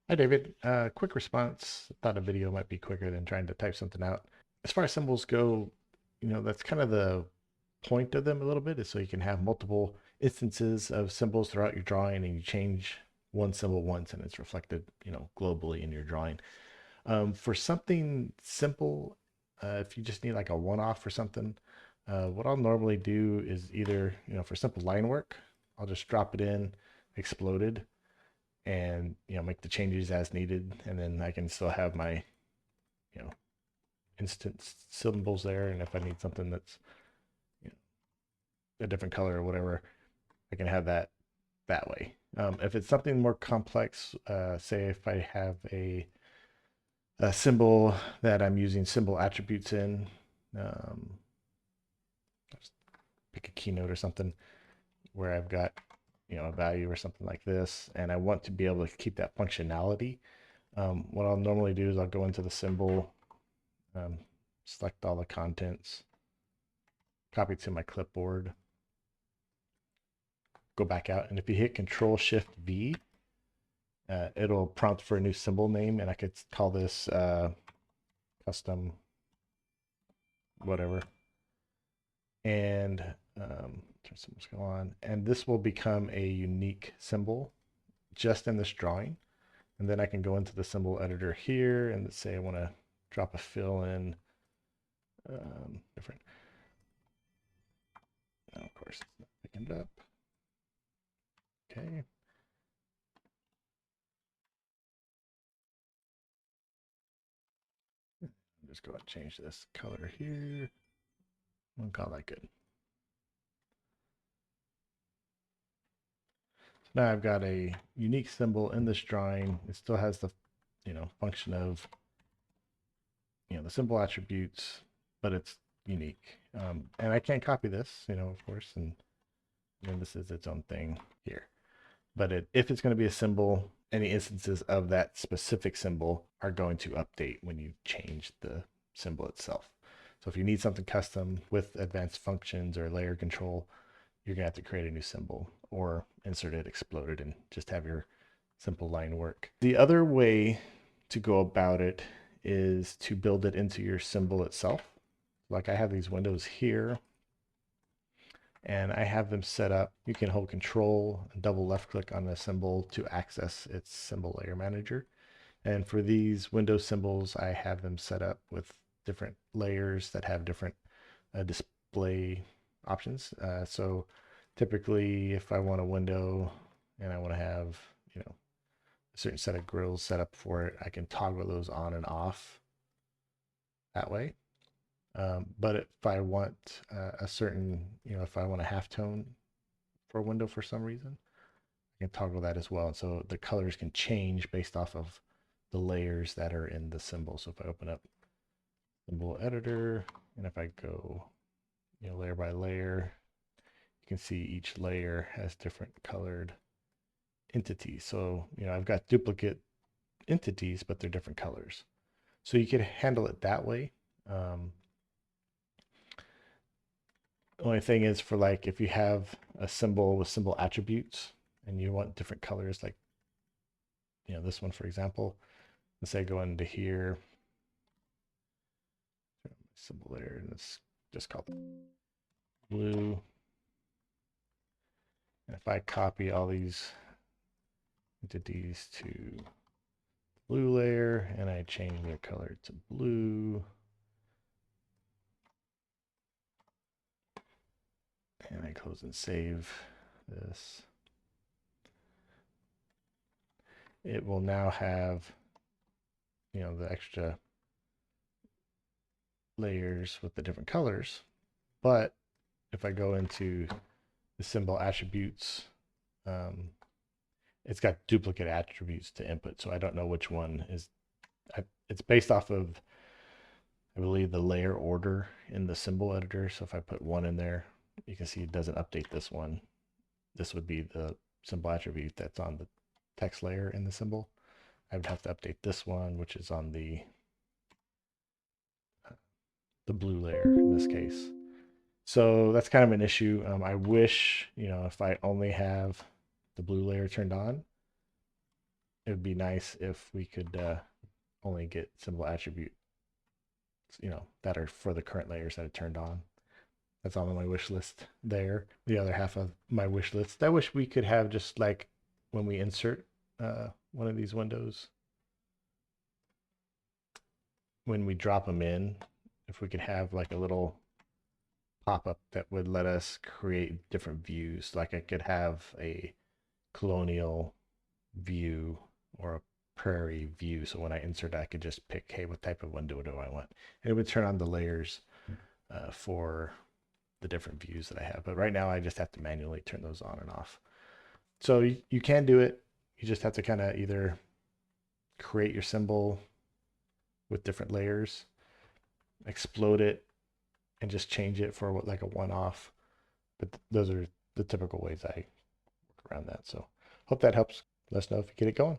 Hi, David. Quick response. Thought a video might be quicker than trying to type something out. As far as symbols go, that's kind of the point of them a little bit, is so you can have multiple instances of symbols throughout your drawing and you change one symbol once and it's reflected, globally in your drawing. For something simple, if you just need like a one-off or something, what I'll normally do is either, for simple line work, I'll just drop it in exploded and make the changes as needed, and then I can still have my you know instant symbols there. And if I need something that's you a different color or whatever, I can have that way. If it's something more complex, say if I have a symbol that I'm using symbol attributes in, um, just pick a keynote or something where I've got a value or something like this, and I want to be able to keep that functionality. What I'll normally do is I'll go into the symbol, um, select all the contents, copy it to my clipboard, go back out, and if you hit Control Shift V, it'll prompt for a new symbol name, and I could call this custom whatever, and turn symbols go on, and this will become a unique symbol just in this drawing. And then I can go into the symbol editor here and say I want to drop a fill in, different. Now, of course, it's not picking it up. Okay. Just go ahead and change this color here. We'll call that good. So now I've got a unique symbol in this drawing. It still has the, function of, the symbol attributes, but it's unique. And I can't copy this, of course, and then this is its own thing here. But if it's going to be a symbol, any instances of that specific symbol are going to update when you change the symbol itself. So if you need something custom with advanced functions or layer control, you're going to have to create a new symbol or insert it exploded and just have your simple line work. The other way to go about it is to build it into your symbol itself. Like I have these windows here and I have them set up. You can hold control and double left click on the symbol to access its symbol layer manager. And for these window symbols, I have them set up with different layers that have different display options. So typically if I want a window and I want to have, a certain set of grills set up for it, I can toggle those on and off that way. But if I want a certain, if I want a halftone for a window for some reason, I can toggle that as well. And so the colors can change based off of the layers that are in the symbol. So if I open up symbol editor and if I go, layer by layer, you can see each layer has different colored entities. So, I've got duplicate entities, but they're different colors. So you could handle it that way. Only thing is for like if you have a symbol with symbol attributes and you want different colors, like this one for example, let's say I go into here, symbol there, and it's just called blue. And if I copy all these entities to blue layer and I change their color to blue, and I close and save this, it will now have, the extra layers with the different colors. But if I go into the symbol attributes, it's got duplicate attributes to input. So I don't know which one is, it's based off of, I believe, the layer order in the symbol editor. So if I put one in there, you can see it doesn't update this one. This would be the symbol attribute that's on the text layer in the symbol. I would have to update this one, which is on the blue layer in this case. So that's kind of an issue. I wish, if I only have the blue layer turned on, it would be nice if we could only get symbol attribute, that are for the current layers that are turned on. That's all on my wish list there. The other half of my wish list, I wish we could have just like when we insert one of these windows, when we drop them in, if we could have like a little pop-up that would let us create different views. Like I could have a colonial view or a prairie view. So when I insert, I could just pick, hey, what type of window do I want? And it would turn on the layers for the different views that I have. But right now I just have to manually turn those on and off. So you can do it. You just have to kind of either create your symbol with different layers, explode it, and just change it for like a one-off. But those are the typical ways I work around that. So hope that helps. Let us know if you get it going.